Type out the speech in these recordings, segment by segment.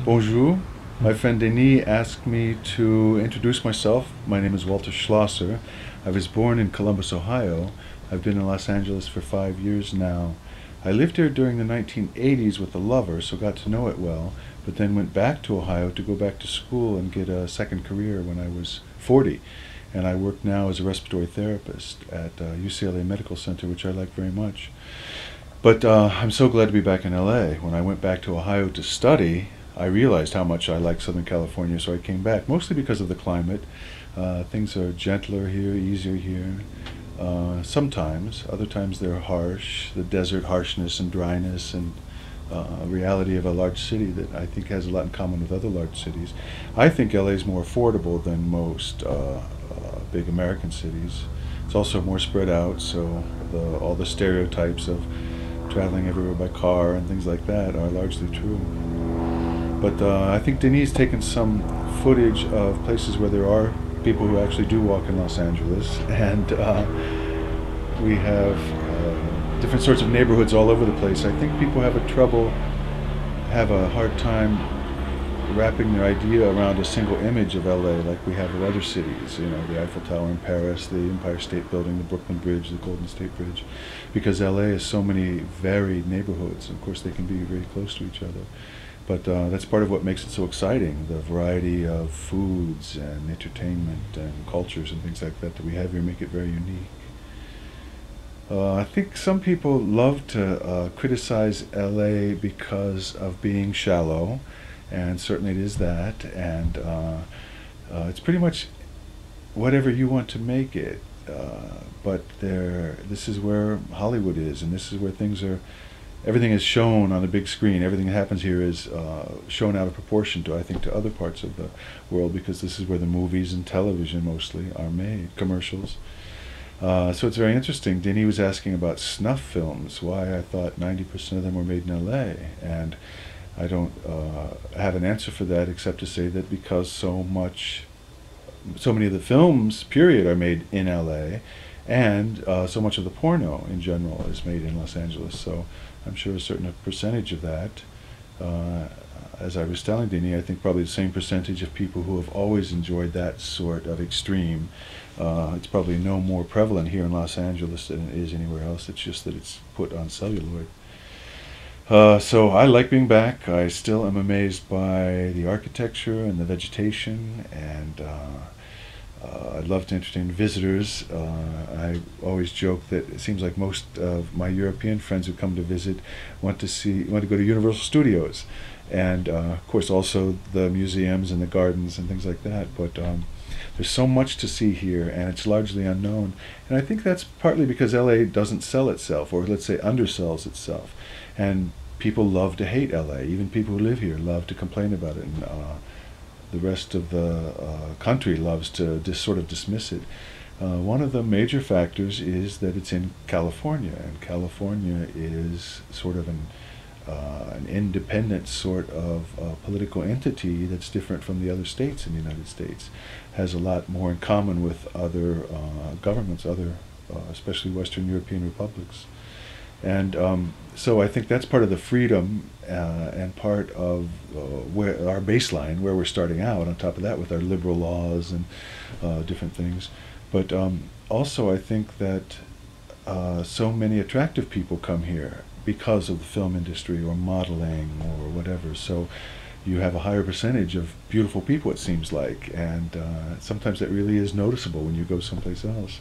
Bonjour. My friend Denis asked me to introduce myself. My name is Walter Schlosser. I was born in Columbus, Ohio. I've been in Los Angeles for 5 years now. I lived here during the 1980s with a lover, so got to know it well, but then went back to Ohio to go back to school and get a second career when I was 40. And I work now as a respiratory therapist at UCLA Medical Center, which I like very much. But I'm so glad to be back in LA. When I went back to Ohio to study, I realized how much I like Southern California, so I came back, mostly because of the climate. Things are gentler here, easier here. Sometimes, other times they're harsh, the desert harshness and dryness and reality of a large city that I think has a lot in common with other large cities. I think LA is more affordable than most big American cities. It's also more spread out, so all the stereotypes of traveling everywhere by car and things like that are largely true. But I think Denis taken some footage of places where there are people who actually do walk in Los Angeles, and we have different sorts of neighborhoods all over the place. I think people have a hard time wrapping their idea around a single image of LA like we have of other cities, you know, the Eiffel Tower in Paris, the Empire State Building, the Brooklyn Bridge, the Golden State Bridge, because LA has so many varied neighborhoods. Of course, they can be very close to each other. But that's part of what makes it so exciting, the variety of foods and entertainment and cultures and things like that that we have here make it very unique. I think some people love to criticize LA because of being shallow, and certainly it is that, and it's pretty much whatever you want to make it, but this is where Hollywood is, and this is where everything is shown on a big screen. Everything that happens here is shown out of proportion to, I think, to other parts of the world, because this is where the movies and television mostly are made, commercials. So it's very interesting. Denis was asking about snuff films, why I thought 90% of them were made in LA, and I don't have an answer for that except to say that because so many of the films, period, are made in LA, and so much of the porno in general is made in Los Angeles. So I'm sure a certain percentage of that, as I was telling Denis, I think probably the same percentage of people who have always enjoyed that sort of extreme. It's probably no more prevalent here in Los Angeles than it is anywhere else. It's just that it's put on celluloid. So I like being back. I still am amazed by the architecture and the vegetation, and I'd love to entertain visitors. I always joke that it seems like most of my European friends who come to visit want to go to Universal Studios, and of course also the museums and the gardens and things like that. But there's so much to see here, and it's largely unknown. And I think that's partly because LA doesn't sell itself, or let's say undersells itself. And people love to hate LA. Even people who live here love to complain about it. And the rest of the country loves to just sort of dismiss it. One of the major factors is that it's in California, and California is sort of an independent sort of political entity that's different from the other states in the United States, has a lot more in common with other governments, especially Western European republics. And so I think that's part of the freedom and part of where our baseline, where we're starting out, on top of that with our liberal laws and different things. But also I think that so many attractive people come here because of the film industry or modeling or whatever. So you have a higher percentage of beautiful people, it seems like, and sometimes that really is noticeable when you go someplace else.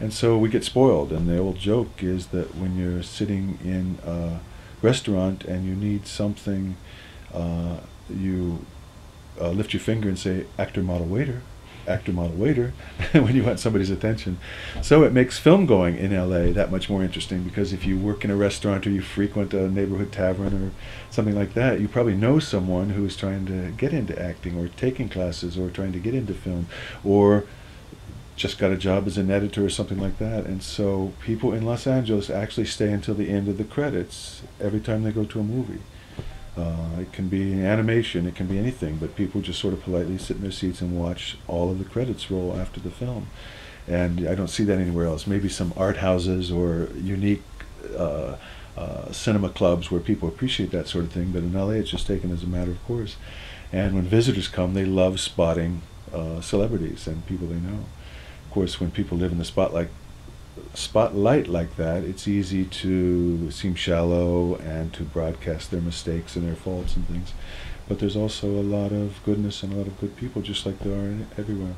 And so we get spoiled, and the old joke is that when you're sitting in a restaurant and you need something, you lift your finger and say, actor, model, waiter, when you want somebody's attention. So it makes film going in LA that much more interesting, because if you work in a restaurant or you frequent a neighborhood tavern or something like that, you probably know someone who's trying to get into acting or taking classes or trying to get into film, or just got a job as an editor or something like that. And so people in Los Angeles actually stay until the end of the credits every time they go to a movie. It can be animation, it can be anything, but people just sort of politely sit in their seats and watch all of the credits roll after the film. And I don't see that anywhere else. Maybe some art houses or unique cinema clubs where people appreciate that sort of thing, but in LA it's just taken as a matter of course. And when visitors come, they love spotting celebrities and people they know. Of course, when people live in the spotlight like that, it's easy to seem shallow and to broadcast their mistakes and their faults and things. But there's also a lot of goodness and a lot of good people, just like there are everywhere.